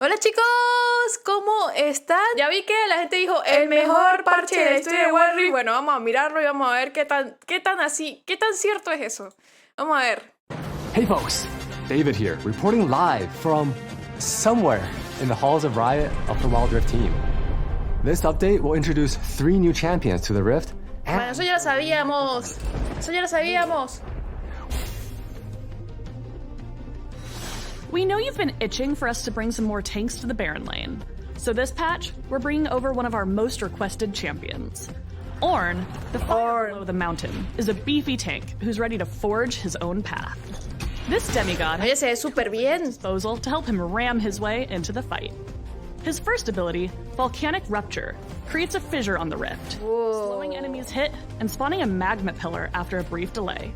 Hola chicos, ¿cómo están? Ya vi que la gente dijo el mejor parche de la historia de One Ring. Bueno, vamos a mirarlo y vamos a ver qué tan cierto es eso. Vamos a ver. Hey folks, David here, reporting live from somewhere in the halls of Riot of the Wild Rift team. This update will introduce 3 new champions to the Rift. Bueno, eso ya lo sabíamos. We know you've been itching for us to bring some more tanks to the Baron lane. So this patch, we're bringing over one of our most requested champions. ORNN, the fire below the mountain, is a beefy tank who's ready to forge his own path. This demigod Oye, se ve súper bien. disposal to help him ram his way into the fight. His first ability, Volcanic Rupture, creates a fissure on the rift, slowing enemies' hit and spawning a magma pillar after a brief delay.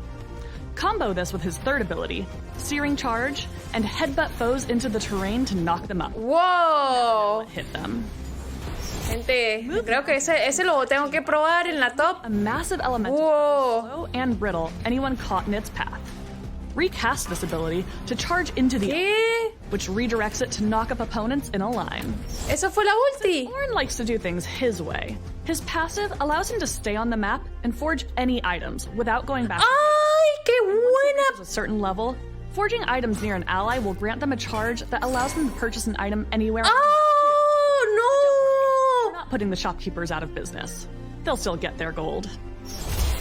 Combo this with his third ability, Searing Charge, and headbutt foes into the terrain to knock them up. Wow. Hit them. Gente, creo que ese lo tengo que probar en la top. A massive elemental slow and brittle anyone caught in its path. Recast this ability to charge into the ¿Qué? which redirects it to knock up opponents in a line. Eso fue la ulti. ORNN likes to do things his way. His passive allows him to stay on the map and forge any items without going back. ¡Ay, qué buena! At a certain level, forging items near an ally will grant them a charge that allows them to purchase an item anywhere. ¡Oh, We're not putting the shopkeepers out of business. They'll still get their gold.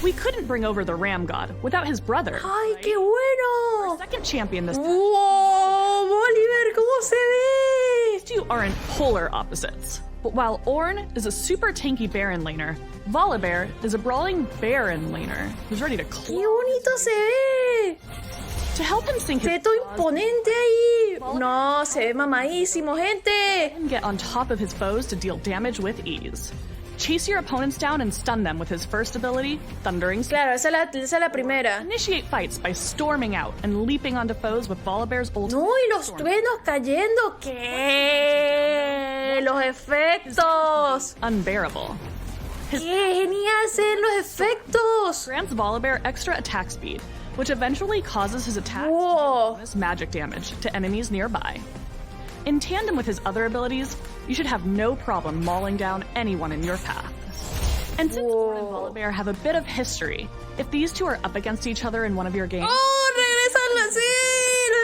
We couldn't bring over the Ram God without his brother. no! ¡Ay, qué Our bueno! second champion this time. ¡Wow! ¡Volibear, cómo se ve! These two aren't polar opposites. But while ORNN is a super tanky Baron laner, VOLIBEAR is a brawling Baron laner who's ready to ¡Qué claw. bonito se ve! To help him sink Se ve his todo claws imponente ahí. No, se ve mamadísimo, gente. and get on top of his foes to deal damage with ease. Chase your opponents down and stun them with his first ability, Thundering Snap. Claro, esa es la primera. Initiate fights by storming out and leaping onto foes with VOLIBEAR's ult. No, y los truenos cayendo. ¿Qué? Los efectos. Unbearable. ¡Qué genial se ven los efectos! Grants VOLIBEAR extra attack speed, which eventually causes his attacks to Wow. bonus magic damage to enemies nearby. In tandem with his other abilities, you should have no problem mauling down anyone in your path. And since ORNN and VOLIBEAR have a bit of history, if these two are up against each other in one of your games, ¡Oh, regresan los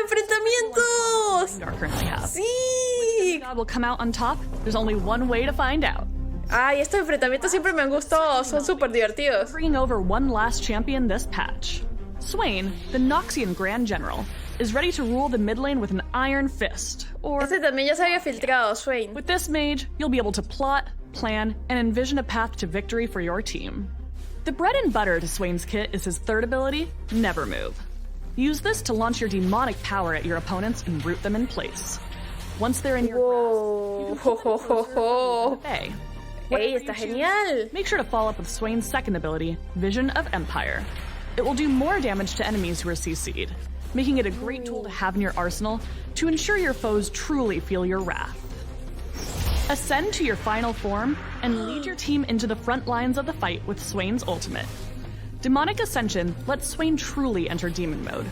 enfrentamientos! you currently have, ¡Sí! God will come out on top. There's only one way to find out. Ay, estos enfrentamientos siempre me han gustado, son súper divertidos. Bringing over one last champion this patch. SWAIN, the Noxian Grand General, is ready to rule the mid lane with an iron fist. Or Este también ya se había filtrado, Swain. with this mage, you'll be able to plot, plan, and envision a path to victory for your team. The bread and butter to SWAIN's kit is his third ability, Never Move. Use this to launch your demonic power at your opponents and root them in place. Once they're in your ¡Wow! grasp, Bay. ¡Ey, está genial! Make sure to follow up with SWAIN's second ability, Vision of Empire. It will do more damage to enemies who are CC'd, making it a great tool to have in your arsenal to ensure your foes truly feel your wrath. Ascend to your final form and lead your team into the front lines of the fight with SWAIN's ultimate. Demonic Ascension lets SWAIN truly enter demon mode.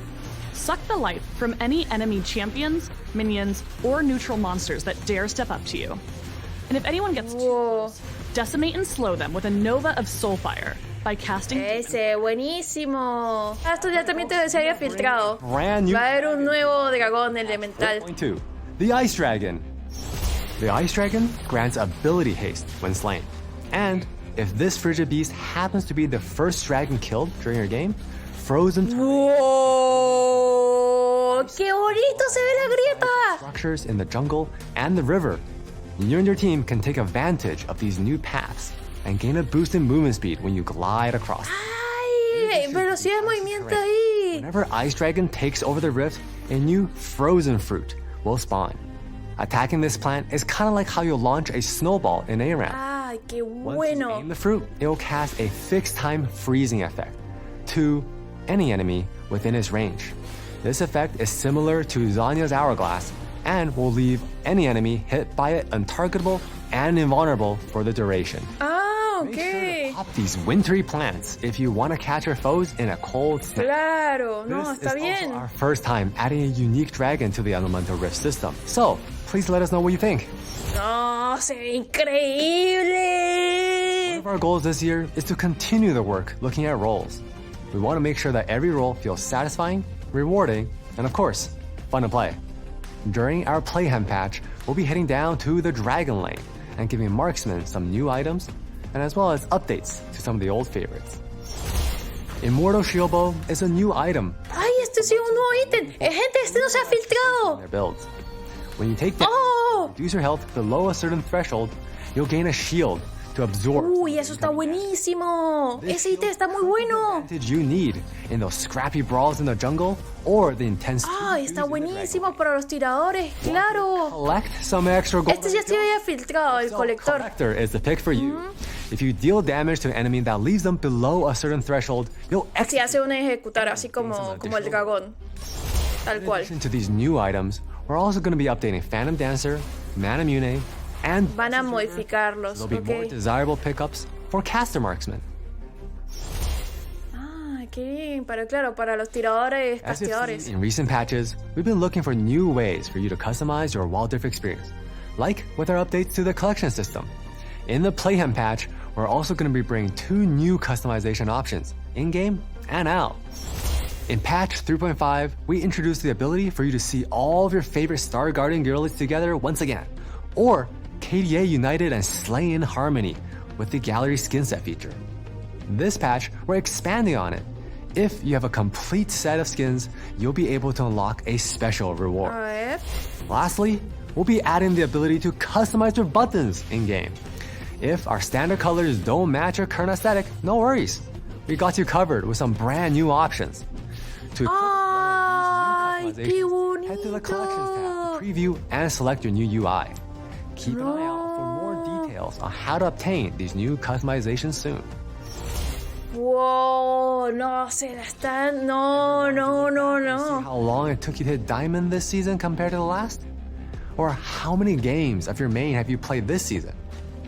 Suck the life from any enemy champions, minions, or neutral monsters that dare step up to you. And if anyone gets too ¡Wow! decimate and slow them with a Nova of Soulfire by casting. Ese, buenísimo. Esto ya también se había filtrado. Brand new Va a haber un nuevo dragón elemental. 4.2, the Ice Dragon. The Ice Dragon grants ability haste when slain. And if this frigid beast happens to be the first dragon killed during your game, frozen ¡Wow! ¡Qué bonito se ve la grieta! structures in the jungle and the river. You and your team can take advantage of these new paths and gain a boost in movement speed when you glide across. ¡Ay! Velocidad de movimiento ahí. Whenever Ice Dragon takes over the rift, a new frozen fruit will spawn. Attacking this plant is kind of like how you'll launch a snowball in ARAM. ¡Ay, qué Once you bueno! aim the fruit, it will cast a fixed time freezing effect to any enemy within its range. This effect is similar to Zanya's Hourglass and will leave any enemy hit by it untargetable and invulnerable for the duration. Ah, Make sure ok. to Pop these wintry plants if you want to catch your foes in a cold snap. Claro, no, This está is bien. also our first time adding a unique dragon to the Elemental Rift system. So, please let us know what you think. No, se ve increíble. One of our goals this year is to continue the work looking at roles. We want to make sure that every role feels satisfying, rewarding, and of course, fun to play. During our Playhem patch, we'll be heading down to the Dragon Lane and giving marksmen some new items, and as well as updates to some of the old favorites. Immortal Shield Bow is a new item Ay, este sí es un nuevo ítem. Gente, este no se ha in filtrado. their builds. When you take damage, Oh. reduce your health below a certain threshold, you'll gain a shield to absorb. Uy, eso está buenísimo. Ese ítem está muy bueno. Advantage you need in those scrappy brawls in the jungle or the intense. Ay, está buenísimo para los tiradores, claro. Collect some extra gold. Este ya se había filtrado, el colector. Collector is the pick for you. If you deal damage to an enemy that leaves them below a certain threshold, you'll Se hace una ejecutar así como el dragón. Tal In cual. addition to these new items, we're also going to be updating Phantom Dancer, Mana Mune, and Van a modificarlos, there'll be more ok. desirable pickups for caster marksmen. Ah, qué bien. Claro, para los tiradores, As you've casteadores. seen in recent patches, we've been looking for new ways for you to customize your Wild Rift experience, like with our updates to the collection system. In the Playhem patch, we're also going to be bringing 2 new customization options, in-game and out. In patch 3.5, we introduced the ability for you to see all of your favorite Star Guardian girlies together once again, or KDA united and slay in harmony with the gallery skin set feature. This patch, we're expanding on it. If you have a complete set of skins, you'll be able to unlock a special reward. A ver. Lastly, we'll be adding the ability to customize your buttons in-game. If our standard colors don't match your current aesthetic, no worries. We got you covered with some brand new options. To Ay, qué customizations, head to the Collections tab bonito. to preview and select your new UI. Keep an eye out for more details on how to obtain these new customizations soon. Wow, no, se la están. No. See how long it took you to hit Diamond this season compared to the last? Or how many games of your main have you played this season?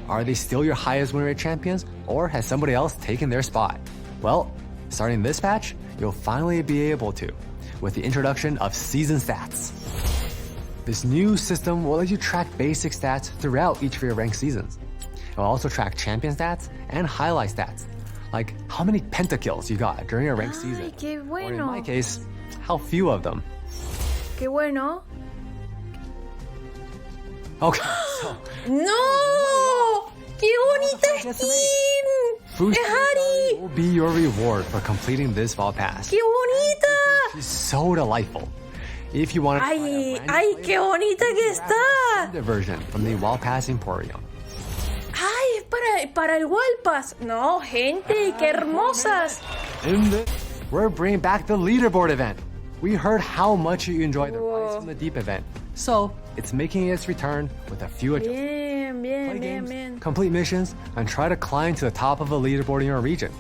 Are they still your highest win rate champions, or has somebody else taken their spot? Well, starting this patch, you'll finally be able to, with the introduction of Season Stats. This new system will let you track basic stats throughout each of your ranked seasons. It will also track champion stats and highlight stats, like how many pentakills you got during your ranked Ay, season. qué Or in bueno. my case, how few of them. Qué bueno. Okay, so ¡No! ¡Qué bonita Just amazing. skin! Fushi ¡Es Hari! will be your reward for completing this Vault Pass. ¡Qué bonita! She's so delightful. If you want to ¡Ay, qué bonita que está! version from the Wild Pass Emporium. ¡Ay, es para el Wild Pass! No, gente, qué hermosas. In this, we're bringing back the leaderboard event. We heard how much you enjoyed the Rise from the Deep event, so it's making its return with a few adjustments. Bien, Play bien, games, bien. complete missions, and try to climb to the top of a leaderboard in your region.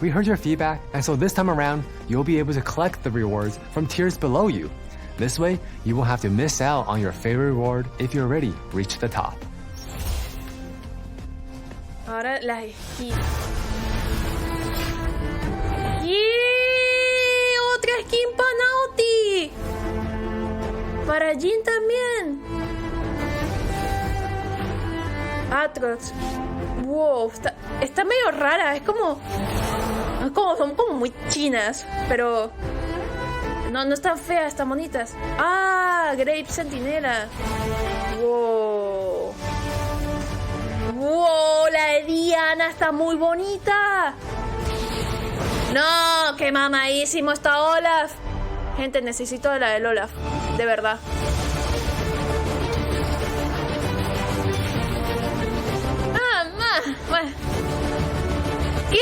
We heard your feedback, and so this time around, you'll be able to collect the rewards from tiers below you. This way, you won't have to miss out on your favorite reward if you already reached the top. Ahora las skins. ¡Yeah! ¡Otra skin para Naughty! Para Jin también. Atrox. Wow, está medio rara. Son como muy chinas, pero no están feas, están bonitas. Ah, Grape Centinela. Wow. Wow, la de Diana está muy bonita. No, qué mamadísimo está Olaf. Gente, necesito la del Olaf, de verdad. Bueno. ¿Qué?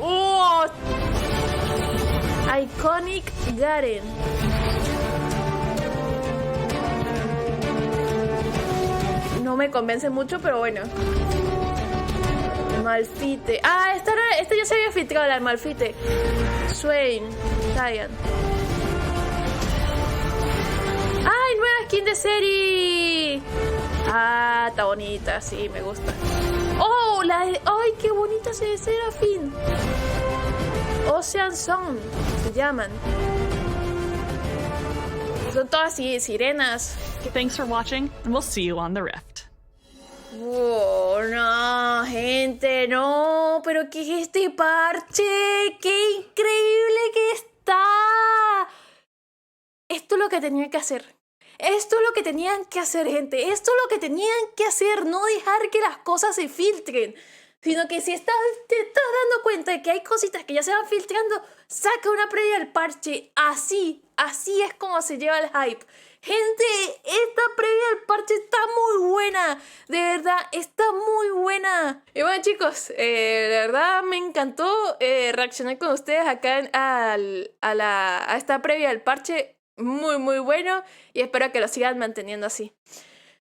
¡Oh! Iconic Garen. No me convence mucho, pero bueno. Malfite. Ah, esta ya se había filtrado, la Malfite. SWAIN. Diane. ¡Ay, nueva skin de serie! Ah, Ah, está bonita, sí, me gusta. ¡Oh! ¡Ay, qué bonita se ve Serafín! Ocean Song se llaman. Son todas así, sirenas. Thanks for watching, and we'll see you on the Rift. Oh, no, gente, no. ¿Pero qué es este parche? ¡Qué increíble que está! Esto es lo que tenían que hacer. Esto es lo que tenían que hacer, gente. Esto es lo que tenían que hacer. No dejar que las cosas se filtren. Sino que si te estás dando cuenta de que hay cositas que ya se van filtrando, saca una previa del parche. Así es como se lleva el hype. Gente, esta previa del parche está muy buena. De verdad, está muy buena. Y bueno, chicos, de verdad me encantó reaccionar con ustedes acá a esta previa del parche. Muy, muy bueno. Y espero que lo sigan manteniendo así.